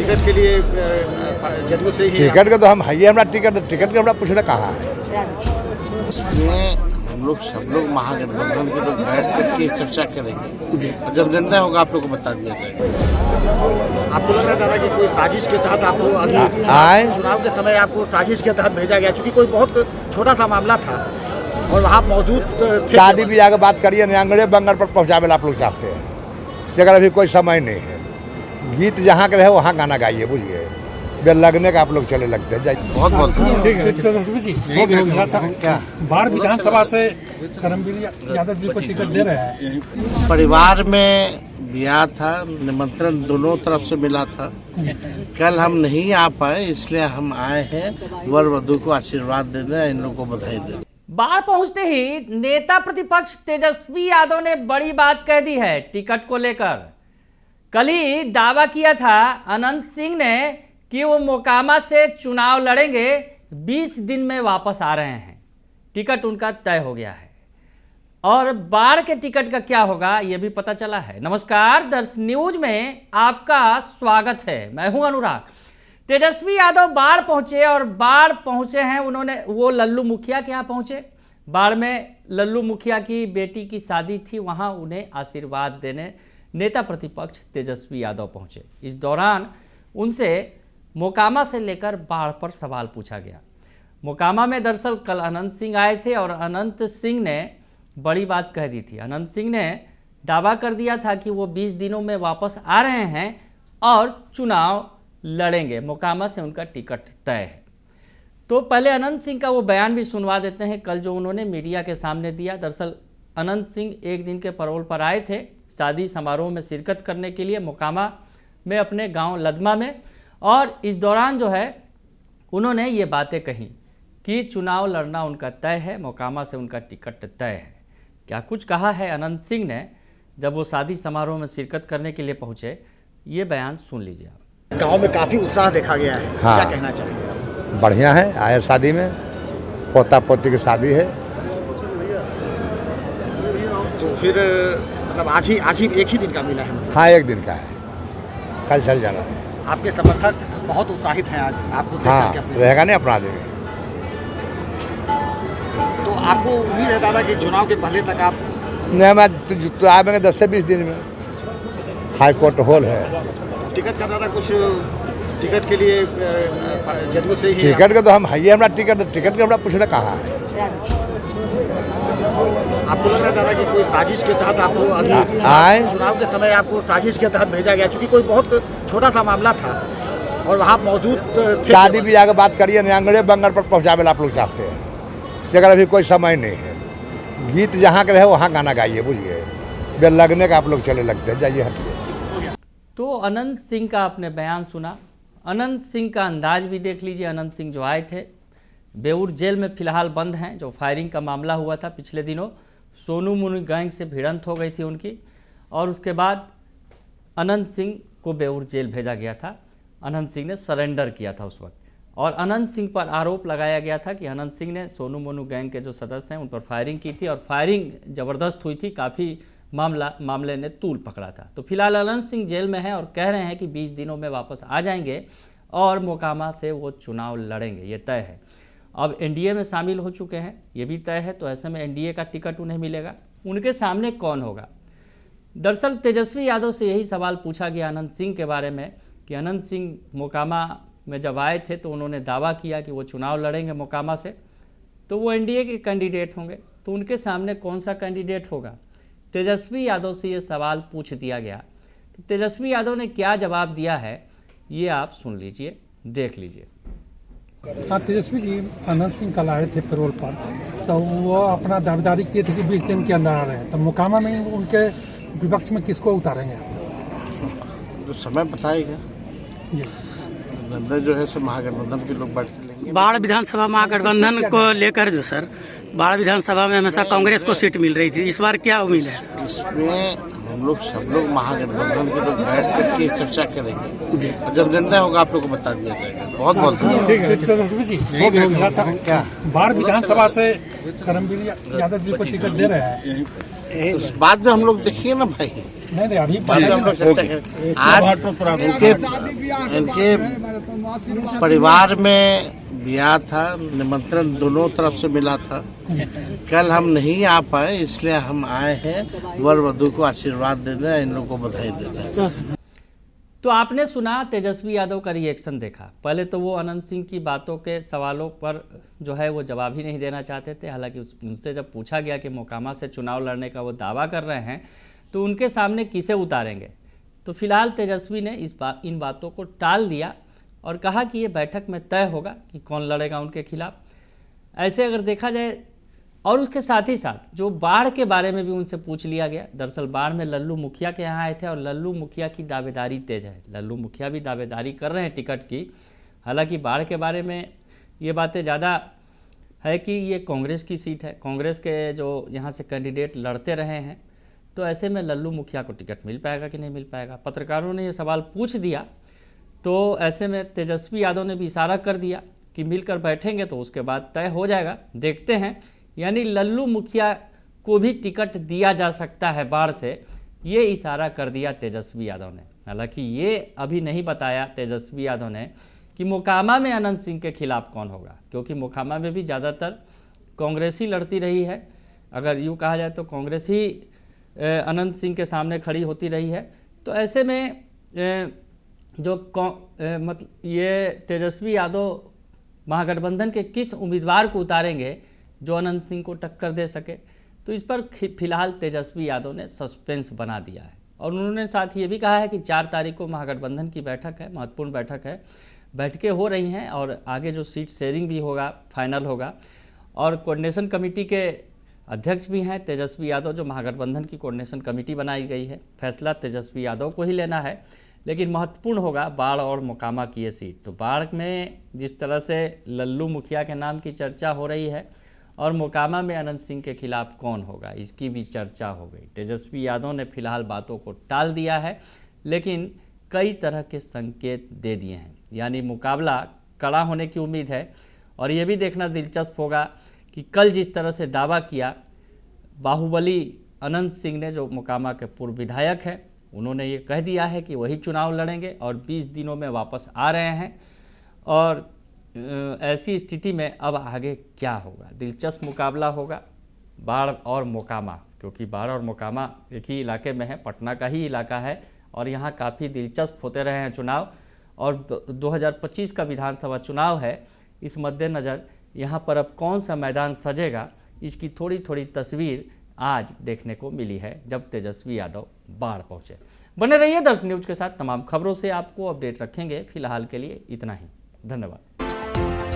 Ticket के लिए जदयू से ही टिकट का तो हम है ही, हमारा टिकट का हमारा पूछना कहाँ है। इसमें हम लोग सब लोग महागठबंधन के लोग बैठ करके चर्चा करेंगे और जब निर्णय होगा आप लोग को बता दिया जाएगा। आपको लग रहा था कि कोई साजिश के तहत आपको अभी चुनाव के समय आपको साजिश के तहत भेजा गया, क्योंकि कोई बहुत छोटा सा मामला था और वहाँ मौजूद थे। शादी ब्याह की बात करिए न्यांगड़े बंगल पर पहुँचावे आप लोग चाहते हैं, जगह अभी कोई समय नहीं है। गीत जहाँ के रहे वहाँ गाना गाइए, बुझिए बेल लगने का आप लोग चले लगते हैं। बहुत बहुत ठीक है तेजस्वी जी, क्या बाढ़ विधानसभा से करमवीर यादव जी को टिकट दे रहे हैं। परिवार में ब्याह था, निमंत्रण दोनों तरफ से मिला था। कल हम नहीं आ पाए, इसलिए हम आए हैं वर वधू को आशीर्वाद देने, इन लोगों को बधाई देने। बाढ़ पहुंचते ही नेता प्रतिपक्ष तेजस्वी यादव ने बड़ी बात कह दी है टिकट को लेकर। कल ही दावा किया था अनंत सिंह ने कि वो मोकामा से चुनाव लड़ेंगे, 20 दिन में वापस आ रहे हैं, टिकट उनका तय हो गया है। और बाढ़ के टिकट का क्या होगा ये भी पता चला है। नमस्कार, दर्श न्यूज में आपका स्वागत है, मैं हूं अनुराग। तेजस्वी यादव बाढ़ पहुंचे और बाढ़ पहुंचे हैं वो लल्लू मुखिया के यहाँ पहुंचे। बाढ़ में लल्लू मुखिया की बेटी की शादी थी, वहां उन्हें आशीर्वाद देने नेता प्रतिपक्ष तेजस्वी यादव पहुंचे। इस दौरान उनसे मोकामा से लेकर बाढ़ पर सवाल पूछा गया। मोकामा में दरअसल कल अनंत सिंह आए थे और अनंत सिंह ने बड़ी बात कह दी थी। अनंत सिंह ने दावा कर दिया था कि वो 20 दिनों में वापस आ रहे हैं और चुनाव लड़ेंगे, मोकामा से उनका टिकट तय है। तो पहले अनंत सिंह का वो बयान भी सुनवा देते हैं, कल जो उन्होंने मीडिया के सामने दिया। दरअसल अनंत सिंह एक दिन के पैरोल पर आए थे शादी समारोह में शिरकत करने के लिए मोकामा में अपने गांव लदमा में, और इस दौरान जो है उन्होंने ये बातें कही कि चुनाव लड़ना उनका तय है, मोकामा से उनका टिकट तय है। क्या कुछ कहा है अनंत सिंह ने जब वो शादी समारोह में शिरकत करने के लिए पहुंचे, ये बयान सुन लीजिए आप। गांव में काफी उत्साह देखा गया है, हाँ। क्या कहना चाहिए? बढ़िया है, आए शादी में, पोता पोती की शादी है। तो फिर मतलब आज ही एक ही दिन का मिला है? हाँ, एक दिन का है, कल चल जाना है। आपके समर्थक बहुत उत्साहित हैं आज आपको देख हाँ, करके। रहेगा नहीं अपना आदमी। तो आपको उम्मीद है दादा कि चुनाव के पहले तक आप? नहीं, मैं तो आएंगे 10 से 20 दिन में। हाई कोर्ट हॉल है। टिकट का दादा कुछ टिकट के लिए जदयू से ही टिकट का तो हम है ही, हमारा टिकट का हमारा पूछना कहाँ है। आपको लग रहा था कि कोई साजिश के तहत आपको अभी चुनाव के समय आपको साजिश के तहत भेजा गया, क्योंकि कोई बहुत छोटा सा मामला था और वहाँ मौजूद थे। शादी ब्याह की बात करिए न्यांगड़े बंगल पर पहुँचावे आप लोग चाहते हैं, जगह अभी कोई समय नहीं है। गीत जहाँ के रहे वहाँ गाना गाइए, बुझिए बेल लगने का आप लोग चले लगते हैं। जाइए हटिए। तो अनंत सिंह का आपने बयान सुना, अनंत सिंह का अंदाज भी देख लीजिए। अनंत सिंह जो आए थे बेऊर जेल में फिलहाल बंद हैं, जो फायरिंग का मामला हुआ था पिछले दिनों, सोनू मोनू गैंग से भिड़ंत हो गई थी उनकी, और उसके बाद अनंत सिंह को बेऊर जेल भेजा गया था। अनंत सिंह ने सरेंडर किया था उस वक्त, और अनंत सिंह पर आरोप लगाया गया था कि अनंत सिंह ने सोनू मोनू गैंग के जो सदस्य हैं उन पर फायरिंग की थी, और फायरिंग ज़बरदस्त हुई थी, काफ़ी मामले ने तूल पकड़ा था। तो फिलहाल अनंत सिंह जेल में हैं और कह रहे हैं कि 20 दिनों में वापस आ जाएंगे और मोकामा से वो चुनाव लड़ेंगे, ये तय है। अब एनडीए में शामिल हो चुके हैं, ये भी तय है, तो ऐसे में एनडीए का टिकट उन्हें मिलेगा। उनके सामने कौन होगा? दरअसल तेजस्वी यादव से यही सवाल पूछा गया अनंत सिंह के बारे में कि अनंत सिंह मोकामा में जब आए थे तो उन्होंने दावा किया कि वो चुनाव लड़ेंगे मोकामा से, तो वो एनडीए के कैंडिडेट होंगे, तो उनके सामने कौन सा कैंडिडेट होगा? तेजस्वी यादव से ये सवाल पूछ दिया गया। तो तेजस्वी यादव ने क्या जवाब दिया है ये आप सुन लीजिए, देख लीजिए। हाँ, तेजस्वी जी अनंत सिंह कल आए थे पैरोल पर, तो वो अपना दावेदारी किए थे कि 20 दिन के अंदर आ रहे हैं, तो मोकामा में उनके विपक्ष में किसको उतारेंगे? जो समय बताएगा, जो है सो महागठबंधन के लोग बैठ के लेंगे। बाढ़ विधानसभा महागठबंधन को लेकर जो सर बाढ़ विधानसभा में हमेशा कांग्रेस को सीट मिल रही थी, इस बार क्या उम्मीद है सर? इसमें हम लोग सब लोग महागठबंधन के लोग बैठ करके चर्चा करेंगे और जब निर्णय होगा आप लोग को बता दिया जाएगा। बहुत बहुत ठीक है तेजस्वी जी, क्या बाढ़ विधानसभा से करमवीर यादव जी को टिकट दे रहे हैं? बाद में हम लोग देखिए ना भाई, नहीं अभी बाद में हम लोग चर्चा करेंगे। आज इनके परिवार में ब्याह था, निमंत्रण दोनों तरफ से मिला था। कल हम नहीं आ पाए, इसलिए हम आए हैं वर वधू को आशीर्वाद देने, इन लोगों को बधाई देने। तो आपने सुना तेजस्वी यादव का रिएक्शन देखा। पहले तो वो अनंत सिंह की बातों के सवालों पर जो है वो जवाब ही नहीं देना चाहते थे। हालांकि उनसे जब पूछा गया कि मोकामा से चुनाव लड़ने का वो दावा कर रहे हैं तो उनके सामने किसे उतारेंगे, तो फिलहाल तेजस्वी ने इन बातों को टाल दिया और कहा कि ये बैठक में तय होगा कि कौन लड़ेगा उनके खिलाफ। ऐसे अगर देखा जाए, और उसके साथ ही साथ जो बाढ़ के बारे में भी उनसे पूछ लिया गया। दरअसल बाढ़ में लल्लू मुखिया के यहाँ आए थे और लल्लू मुखिया की दावेदारी तेज है। लल्लू मुखिया भी दावेदारी कर रहे हैं टिकट की। हालांकि बाढ़ के बारे में ये बातें ज़्यादा है कि ये कांग्रेस की सीट है, कांग्रेस के जो यहाँ से कैंडिडेट लड़ते रहे हैं, तो ऐसे में लल्लू मुखिया को टिकट मिल पाएगा कि नहीं मिल पाएगा। पत्रकारों ने ये सवाल पूछ दिया तो ऐसे में तेजस्वी यादव ने भी इशारा कर दिया कि मिलकर बैठेंगे तो उसके बाद तय हो जाएगा, देखते हैं। यानी लल्लू मुखिया को भी टिकट दिया जा सकता है बाढ़ से, ये इशारा कर दिया तेजस्वी यादव ने। हालांकि ये अभी नहीं बताया तेजस्वी यादव ने कि मोकामा में अनंत सिंह के खिलाफ कौन होगा, क्योंकि मोकामा में भी ज़्यादातर कांग्रेस ही लड़ती रही है। अगर यूँ कहा जाए तो कांग्रेस ही अनंत सिंह के सामने खड़ी होती रही है। तो ऐसे में मतलब ये तेजस्वी यादव महागठबंधन के किस उम्मीदवार को उतारेंगे जो अनंत सिंह को टक्कर दे सके, तो इस पर फिलहाल तेजस्वी यादव ने सस्पेंस बना दिया है। और उन्होंने साथ ये भी कहा है कि 4 तारीख को महागठबंधन की बैठक है, महत्वपूर्ण बैठक है, बैठकें हो रही हैं और आगे जो सीट शेयरिंग भी होगा, फाइनल होगा। और कोऑर्डिनेशन कमेटी के अध्यक्ष भी हैं तेजस्वी यादव, जो महागठबंधन की कोऑर्डिनेशन कमेटी बनाई गई है। फैसला तेजस्वी यादव को ही लेना है, लेकिन महत्वपूर्ण होगा बाढ़ और मोकामा की ये सीट। तो बाढ़ में जिस तरह से लल्लू मुखिया के नाम की चर्चा हो रही है और मोकामा में अनंत सिंह के खिलाफ कौन होगा, इसकी भी चर्चा हो गई। तेजस्वी यादव ने फिलहाल बातों को टाल दिया है, लेकिन कई तरह के संकेत दे दिए हैं। यानी मुकाबला कड़ा होने की उम्मीद है। और ये भी देखना दिलचस्प होगा कि कल जिस तरह से दावा किया बाहुबली अनंत सिंह ने, जो मोकामा के पूर्व विधायक हैं, उन्होंने ये कह दिया है कि वही चुनाव लड़ेंगे और 20 दिनों में वापस आ रहे हैं। और ऐसी स्थिति में अब आगे क्या होगा, दिलचस्प मुकाबला होगा बाढ़ और मोकामा, क्योंकि बाढ़ और मोकामा एक ही इलाके में है, पटना का ही इलाका है और यहाँ काफ़ी दिलचस्प होते रहे हैं चुनाव। और 2025 का विधानसभा चुनाव है, इस मद्देनज़र यहाँ पर अब कौन सा मैदान सजेगा, इसकी थोड़ी थोड़ी तस्वीर आज देखने को मिली है जब तेजस्वी यादव बाढ़ पहुँचे। बने रहिए दर्शन न्यूज के साथ, तमाम खबरों से आपको अपडेट रखेंगे। फिलहाल के लिए इतना ही, धन्यवाद।